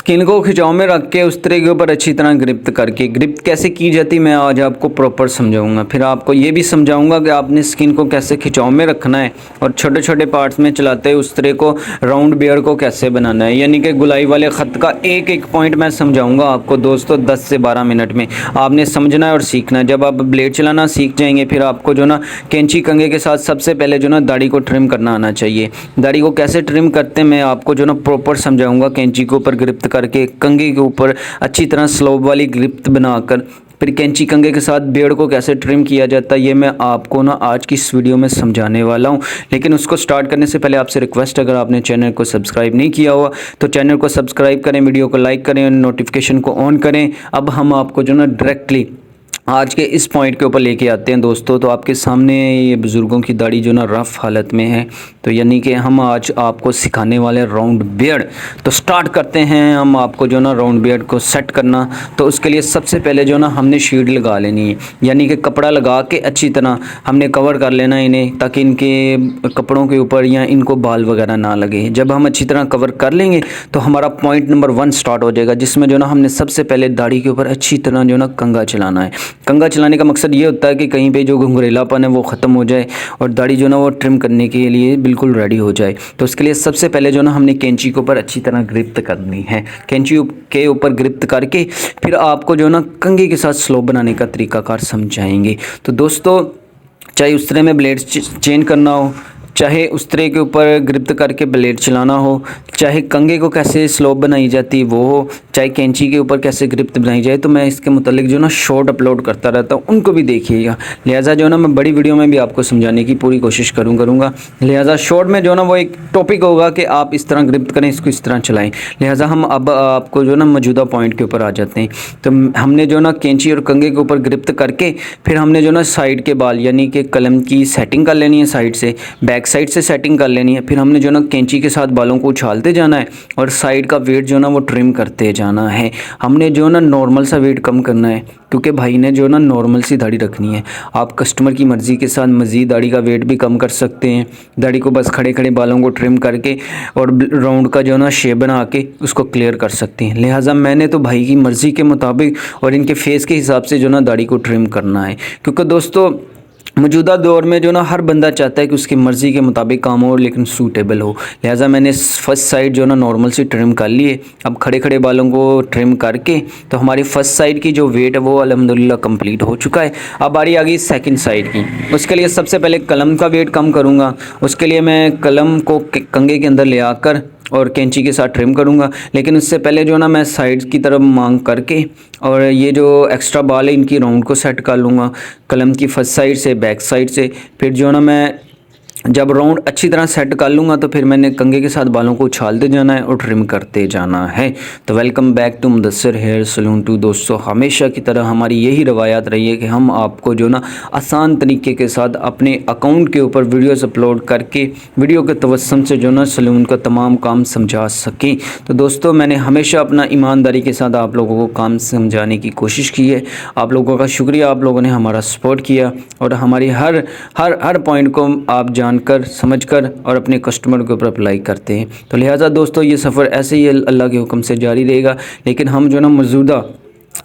Skin को खिंचाव में रख के उस तरह के ऊपर अच्छी तरह ग्रिप्त करके ग्रिप्त कैसे की जाती मैं आज आपको प्रॉपर समझाऊंगा। फिर आपको ये भी समझाऊंगा कि आपने स्किन को कैसे खिंचाव में रखना है और छोटे छोटे पार्ट्स में चलाते हुए उस तरह को राउंड बियर को कैसे बनाना है, यानी कि गुलाई वाले ख़त का एक एक पॉइंट मैं समझाऊंगा आपको दोस्तों 10 से 12 मिनट में। आपने समझना है और सीखना है। जब आप ब्लेड चलाना सीख जाएंगे फिर आपको जो ना कैंची कंघे के साथ सबसे पहले जो ना दाढ़ी को ट्रिम करना आना चाहिए। दाढ़ी को कैसे ट्रिम करते हैं मैं आपको जो ना प्रॉपर समझाऊंगा। कैंची के ऊपर ग्रिप्त करके कंघे के ऊपर अच्छी तरह स्लोप वाली ग्रिप्त बनाकर फिर कैंची कंघे के साथ बियर्ड को कैसे ट्रिम किया जाता है ये मैं आपको ना आज की इस वीडियो में समझाने वाला हूं। लेकिन उसको स्टार्ट करने से पहले आपसे रिक्वेस्ट, अगर आपने चैनल को सब्सक्राइब नहीं किया हुआ तो चैनल को सब्सक्राइब करें, वीडियो को लाइक करें और नोटिफिकेशन को ऑन करें। अब हम आपको जो ना डायरेक्टली आज के इस पॉइंट के ऊपर लेके आते हैं दोस्तों। तो आपके सामने ये बुज़ुर्गों की दाढ़ी जो ना रफ़ हालत में है, तो यानी कि हम आज आपको सिखाने वाले राउंड बियर्ड। तो स्टार्ट करते हैं हम आपको जो ना राउंड बियर्ड को सेट करना। तो उसके लिए सबसे पहले जो ना हमने शील्ड लगा लेनी है, यानी कि कपड़ा लगा के अच्छी तरह हमने कवर कर लेना है इन्हें, ताकि इनके कपड़ों के ऊपर या इनको बाल वगैरह ना लगे। जब हम अच्छी तरह कवर कर लेंगे तो हमारा पॉइंट नंबर 1 स्टार्ट हो जाएगा, जिसमें जो ना हमने सबसे पहले दाढ़ी के ऊपर अच्छी तरह जो ना कंघा चलाना है। कंघा चलाने का मकसद ये होता है कि कहीं पे जो घुंघरेलापन है वो ख़त्म हो जाए और दाढ़ी जो ना वो ट्रिम करने के लिए बिल्कुल रेडी हो जाए। तो उसके लिए सबसे पहले जो ना हमने कैंची के ऊपर अच्छी तरह ग्रिप्त करनी है। कैंची के ऊपर ग्रिप्त करके फिर आपको जो ना कंघे के साथ स्लोप बनाने का तरीकाकार समझाएंगे। तो दोस्तों चाहे उस तरह में ब्लेड चेंज करना हो, चाहे उस तरह के ऊपर ग्रिप्त करके ब्लेड चलाना हो, चाहे कंघे को कैसे स्लोप बनाई जाती वो हो, चाहे कैंची के ऊपर कैसे ग्रिप्त बनाई जाए, तो मैं इसके मुतालिक जो ना शॉर्ट अपलोड करता रहता हूँ, उनको भी देखिएगा। लिहाजा जो ना मैं बड़ी वीडियो में भी आपको समझाने की पूरी कोशिश करूँगा। लिहाजा शॉर्ट में जो ना वो एक टॉपिक होगा कि आप इस तरह ग्रिप्त करें, इसको इस तरह चलाएँ। लिहाजा हम अब आपको जो ना मौजूदा पॉइंट के ऊपर आ जाते हैं। तो हमने जो ना कैंची और कंघे के ऊपर ग्रिप्त करके फिर हमने जो ना साइड के बाल यानी कि कलम की सेटिंग कर लेनी है, साइड से बैक साइड से सेटिंग कर लेनी है। फिर हमने जो ना कैंची के साथ बालों को उछालते जाना है और साइड का वेट जो ना वो ट्रिम करते जाना है। हमने जो ना नॉर्मल सा वेट कम करना है, क्योंकि भाई ने जो ना नॉर्मल सी दाढ़ी रखनी है। आप कस्टमर की मर्ज़ी के साथ मज़ीद दाढ़ी का वेट भी कम कर सकते हैं। दाढ़ी को बस खड़े खड़े बालों को ट्रिम करके और राउंड का जो ना शेप बना के उसको क्लियर कर सकते हैं। लिहाजा मैंने तो भाई की मर्ज़ी के मुताबिक और इनके फेस के हिसाब से जो ना दाढ़ी को ट्रिम करना है, क्योंकि दोस्तों मौजूदा दौर में जो ना हर बंदा चाहता है कि उसकी मर्ज़ी के मुताबिक काम हो लेकिन सूटेबल हो। लिहाजा मैंने फर्स्ट साइड जो ना नॉर्मल सी ट्रिम कर लिए। अब खड़े खड़े बालों को ट्रिम करके तो हमारी फर्स्ट साइड की जो वेट है वो अल्हम्दुलिल्लाह कंप्लीट हो चुका है। अब बारी आ गई सेकंड साइड की। उसके लिए सबसे पहले कलम का वेट कम करूँगा। उसके लिए मैं कलम को कंघे के अंदर ले आकर और कैंची के साथ ट्रिम करूँगा। लेकिन उससे पहले जो ना मैं साइड की तरफ मांग करके और ये जो एक्स्ट्रा बाल है इनकी राउंड को सेट कर लूँगा, कलम की फर्स्ट साइड से बैक साइड से। फिर जो ना मैं जब राउंड अच्छी तरह सेट कर लूँगा तो फिर मैंने कंघे के साथ बालों को उछालते जाना है और ट्रिम करते जाना है। तो welcome back to Mudassir hair salon 2 दोस्तों। हमेशा की तरह हमारी यही रवायात रही है कि हम आपको जो ना आसान तरीके के साथ अपने अकाउंट के ऊपर वीडियोस अपलोड करके वीडियो के तवस्सुम से जो ना सलून का तमाम काम समझा सकें। तो दोस्तों मैंने हमेशा अपना ईमानदारी के साथ आप लोगों को काम समझाने की कोशिश की है। आप लोगों का शुक्रिया, आप लोगों ने हमारा सपोर्ट किया और हमारी हर पॉइंट को आप जानकर समझकर और अपने कस्टमर के ऊपर अप्लाई करते हैं। तो लिहाजा दोस्तों ये सफ़र ऐसे ही अल्लाह के हुक्म से जारी रहेगा। लेकिन हम जो ना मौजूदा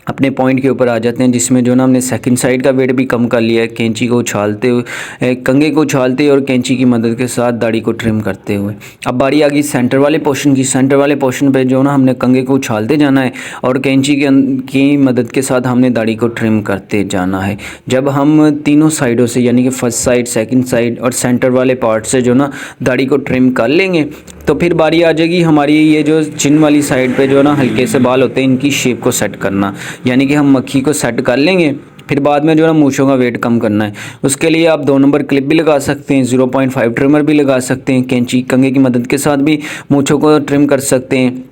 अपने पॉइंट के ऊपर आ जाते हैं, जिसमें जो ना हमने सेकंड साइड का वेट भी कम कर लिया है, कैंची को उछालते हुए, कंघे को उछालते और कैंची की मदद के साथ दाढ़ी को ट्रिम करते हुए। अब बारी आ गई सेंटर वाले पोर्शन की। सेंटर वाले पोर्शन पे जो ना हमने कंघे को उछालते जाना है और कैंची की मदद के साथ हमने दाढ़ी को ट्रिम करते जाना है। जब हम तीनों साइडों से यानी कि फर्स्ट साइड, सेकंड साइड और सेंटर वाले पार्ट से जो ना दाढ़ी को ट्रिम कर लेंगे तो फिर बारी आ जाएगी हमारी ये जो चिन वाली साइड पे जो ना हल्के से बाल होते हैं इनकी शेप को सेट करना, यानी कि हम मक्खी को सेट कर लेंगे। फिर बाद में जो ना मूंछों का वेट कम करना है। उसके लिए आप 2 नंबर क्लिप भी लगा सकते हैं, 0.5 ट्रिमर भी लगा सकते हैं, कैंची कंघे की मदद के साथ भी मूंछों को ट्रिम कर सकते हैं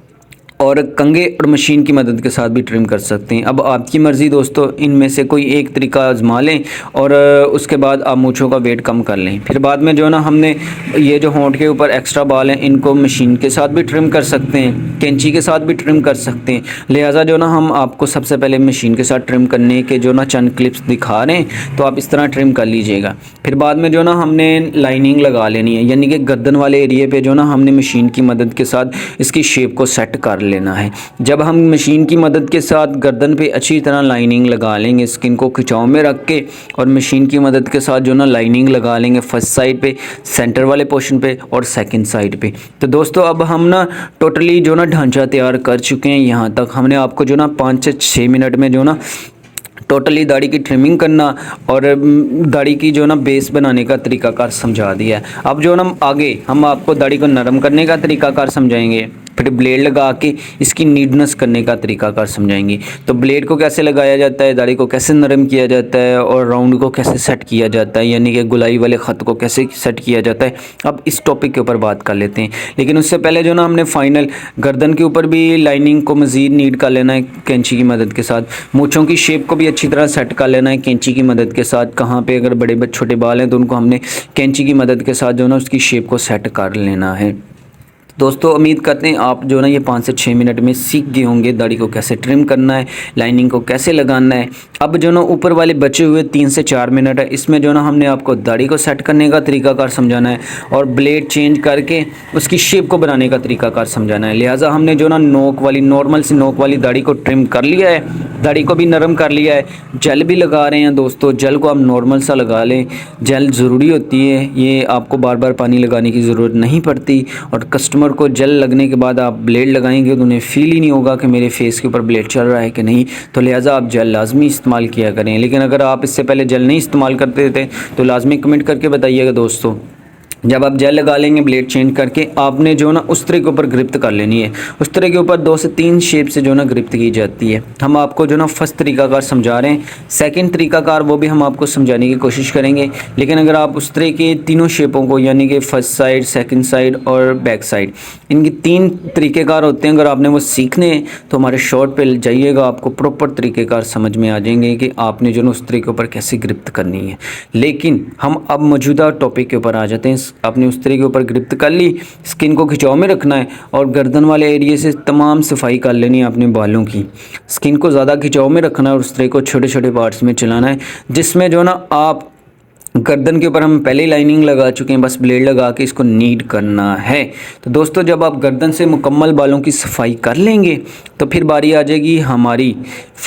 और कंघे और मशीन की मदद के साथ भी ट्रिम कर सकते हैं। अब आपकी मर्ज़ी दोस्तों, इनमें से कोई एक तरीका आजमा लें और उसके बाद आप मूंछों का वेट कम कर लें। फिर बाद में जो ना हमने ये जो होंठ के ऊपर एक्स्ट्रा बाल हैं इनको मशीन के साथ भी ट्रिम कर सकते हैं, कैंची के साथ भी ट्रिम कर सकते हैं। लिहाजा जो ना हम आपको सबसे पहले मशीन के साथ ट्रिम करने के जो ना चंद क्लिप्स दिखा रहे हैं, तो आप इस तरह ट्रिम कर लीजिएगा। फिर बाद में जो ना हमने लाइनिंग लगा लेनी है, यानी कि गर्दन वाले एरिए पर जो ना हमने मशीन की मदद के साथ इसकी शेप को सेट कर लेना है। जब हम मशीन की मदद के साथ गर्दन पे अच्छी तरह लाइनिंग लगा लेंगे, स्किन को खिंचाव में रख के, और मशीन की मदद के साथ जो ना लाइनिंग लगा लेंगे फर्स्ट साइड पे, सेंटर वाले पोर्शन पे और सेकंड साइड पे। तो दोस्तों अब हम ना टोटली जो ना ढांचा तैयार कर चुके हैं। यहाँ तक हमने आपको जो ना 5 से 6 मिनट में जो ना टोटली दाढ़ी की ट्रिमिंग करना और दाढ़ी की जो ना बेस बनाने का तरीकाकार समझा दिया है। अब जो ना आगे हम आपको दाढ़ी को नरम करने का तरीकाकार समझाएंगे, फिर ब्लेड लगा के इसकी नीडनेस करने का तरीकाकार समझाएंगे। तो ब्लेड को कैसे लगाया जाता है, दाढ़ी को कैसे नरम किया जाता है और राउंड को कैसे सेट किया जाता है, यानी कि गुलाई वाले ख़त को कैसे सेट किया जाता है। अब इस टॉपिक के ऊपर बात कर लेते हैं, लेकिन उससे पहले जो ना हमने फाइनल गर्दन के ऊपर भी लाइनिंग को मज़ीद नीड कर लेना है कैंची की मदद के साथ। मूँछों की शेप को भी अच्छी तरह सेट कर लेना है कैंची की मदद के साथ। कहाँ पर अगर बड़े छोटे बाल हैं तो उनको हमने कैंची की मदद के साथ जो ना उसकी शेप को सेट कर लेना है। दोस्तों उम्मीद करते हैं आप जो ना ये 5 से 6 मिनट में सीख गए होंगे दाढ़ी को कैसे ट्रिम करना है, लाइनिंग को कैसे लगाना है। अब जो ना ऊपर वाले बचे हुए 3 से 4 मिनट है, इसमें जो ना हमने आपको दाढ़ी को सेट करने का तरीकाकार समझाना है और ब्लेड चेंज करके उसकी शेप को बनाने का तरीकाकार समझाना है। लिहाजा हमने जो ना नोक वाली, नॉर्मल सी नोक वाली दाढ़ी को ट्रिम कर लिया है, दाढ़ी को भी नरम कर लिया है। जेल भी लगा रहे हैं दोस्तों, जेल को आप नॉर्मल सा लगा लें, जेल ज़रूरी होती है, ये आपको बार बार पानी लगाने की ज़रूरत नहीं पड़ती। और कस्टमर को जेल लगने के बाद आप ब्लेड लगाएंगे तो उन्हें फ़ील ही नहीं होगा कि मेरे फेस के ऊपर ब्लेड चल रहा है कि नहीं। तो लिहाजा आप जेल लाजमी इस्तेमाल किया करें। लेकिन अगर आप इससे पहले जेल नहीं इस्तेमाल करते थे तो लाजमी कमेंट करके बताइएगा दोस्तों। जब आप जेल लगा लेंगे ब्लेड चेंज करके, आपने जो ना उस तरह के ऊपर ग्रिप्त कर लेनी है। उस तरह के ऊपर 2 से 3 शेप से जो ना ग्रिप्त की जाती है। हम आपको जो ना फर्स्ट तरीकाकार समझा रहे हैं, सेकंड तरीकाकार वो भी हम आपको समझाने की कोशिश करेंगे। लेकिन अगर आप उस तरह के तीनों शेपों को, यानी कि फर्स्ट साइड, सेकंड साइड और बैक साइड, इनकी 3 तरीक़ेकार होते हैं, अगर आपने वो सीखने हैं तो हमारे शॉर्ट पे जाइएगा, आपको प्रॉपर तरीक़ेकार समझ में आ जाएंगे कि आपने जो ना उस तरह के ऊपर कैसे ग्रिप्त करनी है। लेकिन हम अब मौजूदा टॉपिक के ऊपर आ जाते हैं। आपने उस तरह के ऊपर ग्रिप्त कर ली, स्किन को खिंचाव में रखना है और गर्दन वाले एरिया से तमाम सफाई कर लेनी है अपने बालों की। स्किन को ज़्यादा खिंचाव में रखना है और उस तरह को छोटे छोटे पार्ट्स में चलाना है, जिसमें जो ना आप गर्दन के ऊपर हम पहले ही लाइनिंग लगा चुके हैं, बस ब्लेड लगा के इसको नीड करना है। तो दोस्तों जब आप गर्दन से मुकम्मल बालों की सफाई कर लेंगे तो फिर बारी आ जाएगी हमारी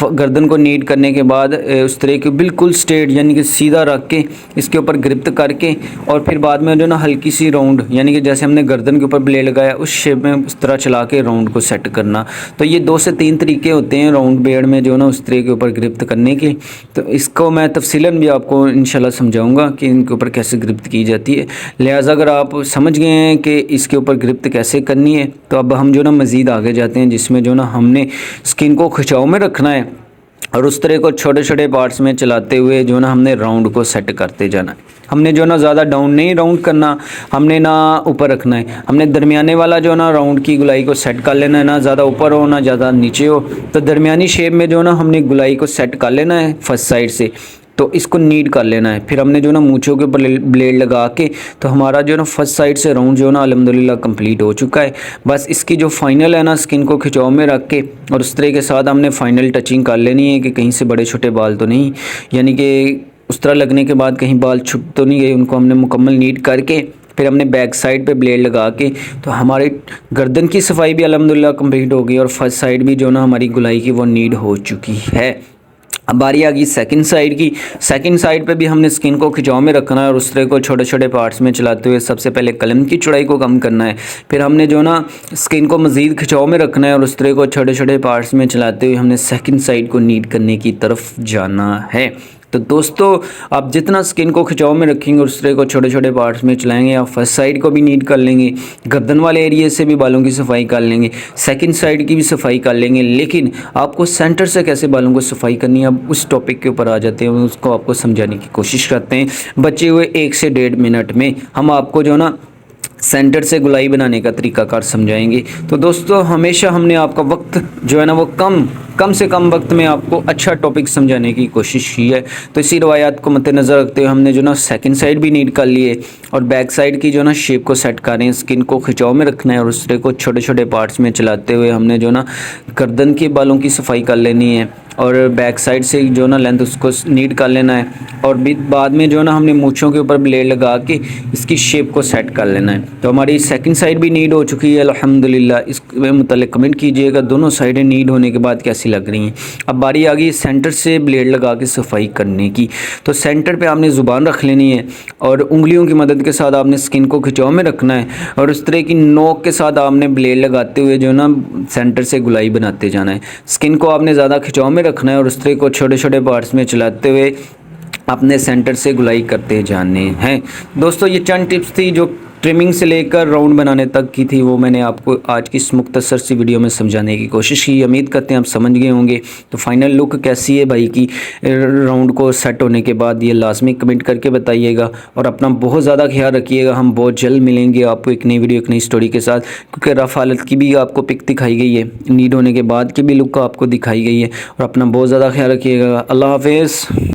गर्दन को नीड करने के बाद उस तरह के बिल्कुल स्ट्रेट, यानी कि सीधा रख के इसके ऊपर ग्रिप्त करके, और फिर बाद में जो ना हल्की सी राउंड, यानी कि जैसे हमने गर्दन के ऊपर ब्लेड लगाया उस शेप में उस तरह चला के राउंड को सेट करना। तो ये 2 से 3 तरीके होते हैं राउंड बेड में जो ना उस तरह के ऊपर ग्रिप्त करने के। तो इसको मैं तफसीलन भी आपको इंशाल्लाह समझाऊँगा कि इनके ऊपर कैसे ग्रिप्त की जाती है। लिहाजा अगर आप समझ गए हैं कि इसके ऊपर ग्रिप्त कैसे करनी है, तो अब हम जो ना मज़ीद आगे जाते हैं, जिसमें जो ना हमने स्किन को खिंचाव में रखना है और उस तरह को छोटे छोटे पार्ट्स में चलाते हुए जो ना हमने राउंड को सेट करते जाना है। हमने जो ना ज़्यादा डाउन नहीं राउंड करना, हमने ना ऊपर रखना है, हमने दरमियाने वाला जो ना राउंड की गुलाई को सेट कर लेना है, ना ज़्यादा ऊपर हो ना ज़्यादा नीचे हो। तो दरमियानी शेप में जो ना हमने गुलाई को सेट कर लेना है फर्स्ट साइड से, तो इसको नीड कर लेना है। फिर हमने जो ना मूँछों के ऊपर ब्लेड लगा के, तो हमारा जो ना फर्स्ट साइड से राउंड जो ना अल्हम्दुलिल्लाह कंप्लीट हो चुका है। बस इसकी जो फाइनल है ना, स्किन को खिंचाव में रख के और उस तरह के साथ हमने फाइनल टचिंग कर लेनी है कि कहीं से बड़े छोटे बाल तो नहीं, यानी कि उस तरह लगने के बाद कहीं बाल छुप तो नहीं गए, उनको हमने मुकम्मल नीड करके फिर हमने बैक साइड पे ब्लेड लगा के, तो हमारी गर्दन की सफाई भी अल्हम्दुलिल्लाह कंप्लीट हो गई और फर्स्ट साइड भी जो ना हमारी गुलाई की वो नीड हो चुकी है। अब बारी आ गई सेकंड साइड की। सेकंड साइड पे भी हमने स्किन को खिंचाव में रखना है और उस तरह को छोटे छोटे पार्ट्स में चलाते हुए सबसे पहले कलम की चौड़ाई को कम करना है। फिर हमने जो ना स्किन को मज़ीद खिंचाव में रखना है और उस तरह को छोटे छोटे पार्ट्स में चलाते हुए हमने सेकंड साइड को नीड करने की तरफ जाना है। तो दोस्तों आप जितना स्किन को खिंचाव में रखेंगे उस तरह को छोटे छोटे पार्ट्स में चलाएंगे, आप फर्स्ट साइड को भी नीड कर लेंगे, गर्दन वाले एरिया से भी बालों की सफाई कर लेंगे, सेकंड साइड की भी सफाई कर लेंगे। लेकिन आपको सेंटर से कैसे बालों को सफाई करनी है, अब उस टॉपिक के ऊपर आ जाते हैं, उसको आपको समझाने की कोशिश करते हैं। बचे हुए 1 से 1.5 मिनट में हम आपको जो ना सेंटर से गुलाई बनाने का तरीकाकार समझाएंगे। तो दोस्तों हमेशा हमने आपका वक्त जो है ना वो कम कम से कम वक्त में आपको अच्छा टॉपिक समझाने की कोशिश की है। तो इसी रवायात को मद्देनज़र रखते हुए हमने जो ना सेकंड साइड भी नीड कर ली है और बैक साइड की जो ना शेप को सेट कर रहे हैं। स्किन को खिंचाव में रखना है और उस तरह को छोटे छोटे पार्ट्स में चलाते हुए हमने जो ना गर्दन के बालों की सफाई कर लेनी है और बैक साइड से जो ना लेंथ उसको नीड कर लेना है और बाद में जो ना हमने मूंछों के ऊपर ब्लेड लगा के इसकी शेप को सेट कर लेना है। तो हमारी सेकंड साइड भी नीड हो चुकी है अल्हम्दुलिल्लाह। इसके मतलब कमेंट कीजिएगा दोनों साइडें नीड होने के बाद कैसी लग रही हैं। अब बारी आ गई सेंटर से ब्लेड लगा के सफाई करने की। तो सेंटर पे आपने ज़ुबान रख लेनी है और उंगलियों की मदद के साथ आपने स्किन को खिंचाव में रखना है और उस तरह की नोक के साथ आपने ब्लेड लगाते हुए जो ना सेंटर से गुलाई बनाते जाना है। स्किन को आपने ज़्यादा खिंचाव में रखना है और उस तरह को छोटे छोटे पार्ट्स में चलाते हुए अपने सेंटर से गुलाई करते जाने हैं। दोस्तों ये चंद टिप्स थी जो ट्रिमिंग से लेकर राउंड बनाने तक की थी, वो मैंने आपको आज की इस मुख्तसर सी वीडियो में समझाने की कोशिश की। उम्मीद करते हैं आप समझ गए होंगे। तो फाइनल लुक कैसी है भाई की राउंड को सेट होने के बाद, ये लाजमी कमेंट करके बताइएगा और अपना बहुत ज़्यादा ख्याल रखिएगा। हम बहुत जल्द मिलेंगे आपको एक नई वीडियो एक नई स्टोरी के साथ, क्योंकि रफ़ हालत की भी आपको पिक दिखाई गई है, नीड होने के बाद की भी लुक आपको दिखाई गई है। और अपना बहुत ज़्यादा ख्याल रखिएगा। अल्लाह हाफिज़।